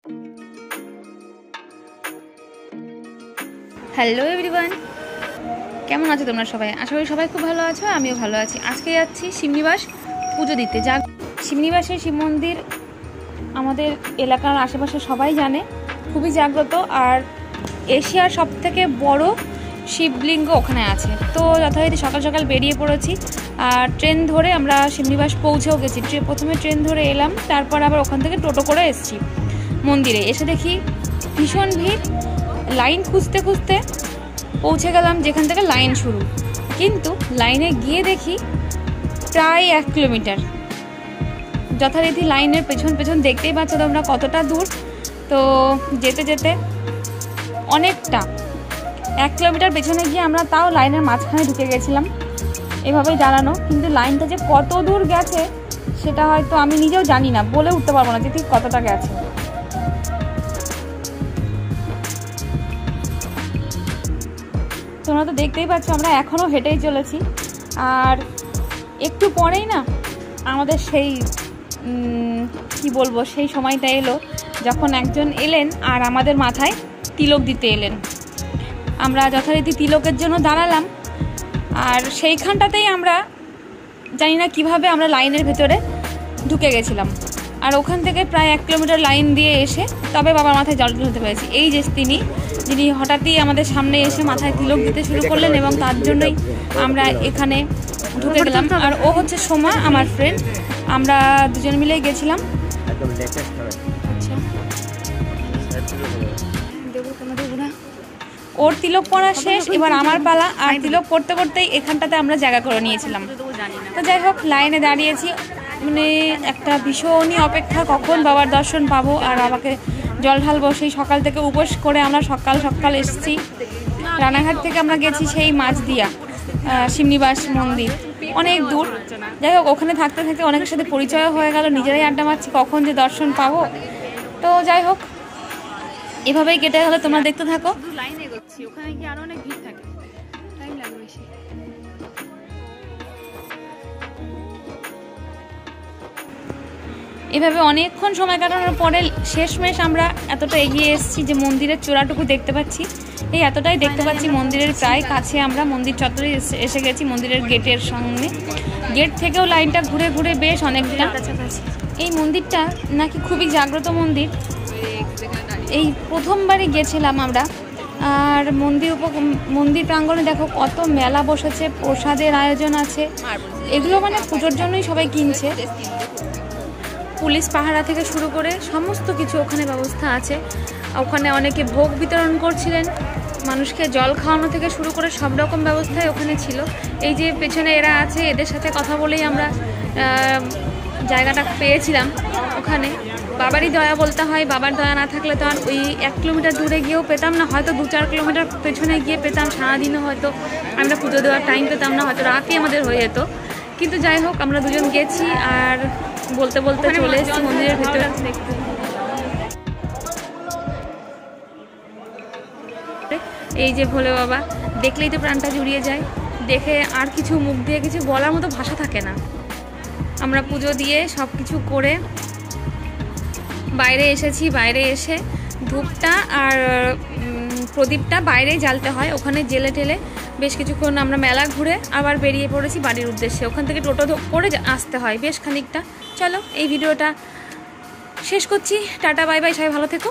Hello everyone, কেমন আছো তোমরা সবাই? আশা করি সবাই খুব ভালো আছো, আমিও ভালো আছি। আজকে যাচ্ছি শিবনিবাস পুজো দিতে। শিবনিবাসের শিব মন্দির আমাদের এলাকার আশেপাশে সবাই জানে, খুবই জাগ্রত, আর এশিয়ার সবথেকে বড় শিবলিঙ্গ ওখানে আছে। তো যথারীতি সকাল সকাল বেরিয়ে পড়েছি, আর ট্রেন ধরে আমরা শিবনিবাস পৌঁছেও গেছি। প্রথমে ট্রেন ধরে এলাম, তারপর আবার ওখান থেকে টোটো করে এসেছি মন্দিরে। এসে দেখি ভীষণ ভিড়, লাইন খুঁজতে খুঁজতে পৌঁছে গেলাম যেখান থেকে লাইন শুরু। কিন্তু লাইনে গিয়ে দেখি প্রায় 1 কিলোমিটার। যথারীতি লাইনের পেছন পেছন দেখতেই পাচ্ছ তোমরা কতটা দূর। তো যেতে যেতে অনেকটা 1 কিলোমিটার পেছনে গিয়ে আমরা তাও লাইনের মাঝখানে ঢুকে গেছিলাম, এভাবেই দাঁড়ানো। কিন্তু লাইনটা যে কত দূর গেছে সেটা হয়তো আমি নিজেও জানি না, বলে উঠতে পারবো না যে ঠিক কতটা গেছে। তোমরা তো দেখতেই পাচ্ছ আমরা এখনও হেঁটেই চলেছি। আর একটু পরেই না আমাদের সেই কি বলবো, সেই সময়টা এলো যখন একজন এলেন আর আমাদের মাথায় তিলক দিতে এলেন। আমরা যথারীতি তিলকের জন্য দাঁড়ালাম, আর সেইখানটাতেই আমরা জানি না কিভাবে আমরা লাইনের ভেতরে ঢুকে গেছিলাম। আর ওখান থেকে প্রায় 1 কিলোমিটার লাইন দিয়ে এসে তবে বাবার মাথায় জল ঢালতে পেরেছি। এই যে যিনি হঠাৎই আমাদের সামনে এসে মাথায় তিলক দিতে শুরু করলেন, এবং তার জন্যই আমরা এখানে ঢুকে গেলাম। আর ও হচ্ছে সোমা, আমার ফ্রেন্ড। আমরা দুজন মিলেই গেছিলাম। ওর তিলক পড়া শেষ, এবার আমার পালা। আর তিলক পড়তে পড়তেই এখানটাতে আমরা জায়গা করে নিয়েছিলাম। তো যাই হোক, লাইনে দাঁড়িয়েছি, মানে একটা ভীষণই অপেক্ষা কখন বাবার দর্শন পাবো আর বাবাকে জল ঢালবো। সেই সকাল থেকে উপোস করে আমরা সকাল সকাল এসেছি। রানাঘাট থেকে আমরা গেছি সেই মাঝদিয়া শিবনিবাস মন্দির, অনেক দূর। যাই হোক, ওখানে থাকতে থাকতে অনেকের সাথে পরিচয় হয়ে গেল, নিজেরাই আড্ডা মারছি কখন যে দর্শন পাবো। তো যাই হোক, এভাবেই কেটে গেলে তোমরা দেখতে থাকো। লাইন এগোচ্ছি, ওখানে গিয়ে আরো অনেক ভিড় থাকে, টাইম লাগবে বেশি। এভাবে অনেকক্ষণ সময় কাটানোর পরে শেষমেশ আমরা এতটা এগিয়ে এসেছি যে মন্দিরের চূড়াটুকু দেখতে পাচ্ছি। এই এতটাই দেখতে পাচ্ছি, মন্দিরের প্রায় কাছে আমরা মন্দির চত্বরে এসে গেছি, মন্দিরের গেটের সামনে। গেট থেকেও লাইনটা ঘুরে ঘুরে বেশ অনেকটা। এই মন্দিরটা নাকি খুবই জাগ্রত মন্দির। এই প্রথমবারই গেছিলাম আমরা। আর মন্দির প্রাঙ্গণে দেখো কত মেলা বসেছে, প্রসাদের আয়োজন আছে। এগুলো মানে পুজোর জন্যই সবাই কিনছে। পুলিশ পাহারা থেকে শুরু করে সমস্ত কিছু ওখানে ব্যবস্থা আছে। ওখানে অনেকে ভোগ বিতরণ করছিলেন, মানুষকে জল খাওয়ানো থেকে শুরু করে সব রকম ব্যবস্থাই ওখানে ছিল। এই যে পেছনে এরা আছে, এদের সাথে কথা বলেই আমরা জায়গাটা পেয়েছিলাম। ওখানে বাবারই দয়া বলতে হয়, বাবার দয়া না থাকলে তো আর ওই 1 কিলোমিটার দূরে গিয়েও পেতাম না, হয়তো 2-4 কিলোমিটার পেছনে গিয়ে পেতাম। সারাদিনও হয়তো আমরা পুজো দেওয়ার টাইম পেতাম না, হয়তো রাতই আমাদের হয়ে যেত। কিন্তু যাই হোক, আমরা দুজন গেছি আর বলতে বলতে চলে এসেছি মন্দিরের ভিতরে। এই যে ভোলে বাবা, দেখলেই তো প্রাণটা জুড়িয়ে যায়। দেখে আর কিছু মুখ দিয়ে কিছু বলার মতো ভাষা থাকে না। আমরা পুজো দিয়ে সব কিছু করে বাইরে এসেছি। বাইরে এসে ধূপটা আর প্রদীপটা বাইরেই জ্বালতে হয়, ওখানে জেলে টেলে বেশ কিছুক্ষণ আমরা মেলা ঘুরে আবার বেরিয়ে পড়েছি বাড়ির উদ্দেশ্যে। ওখান থেকে টোটো করে আসতে হয় বেশ খানিকটা। চলো এই ভিডিওটা শেষ করছি, টাটা বাই বাই, সবাই ভালো থেকো।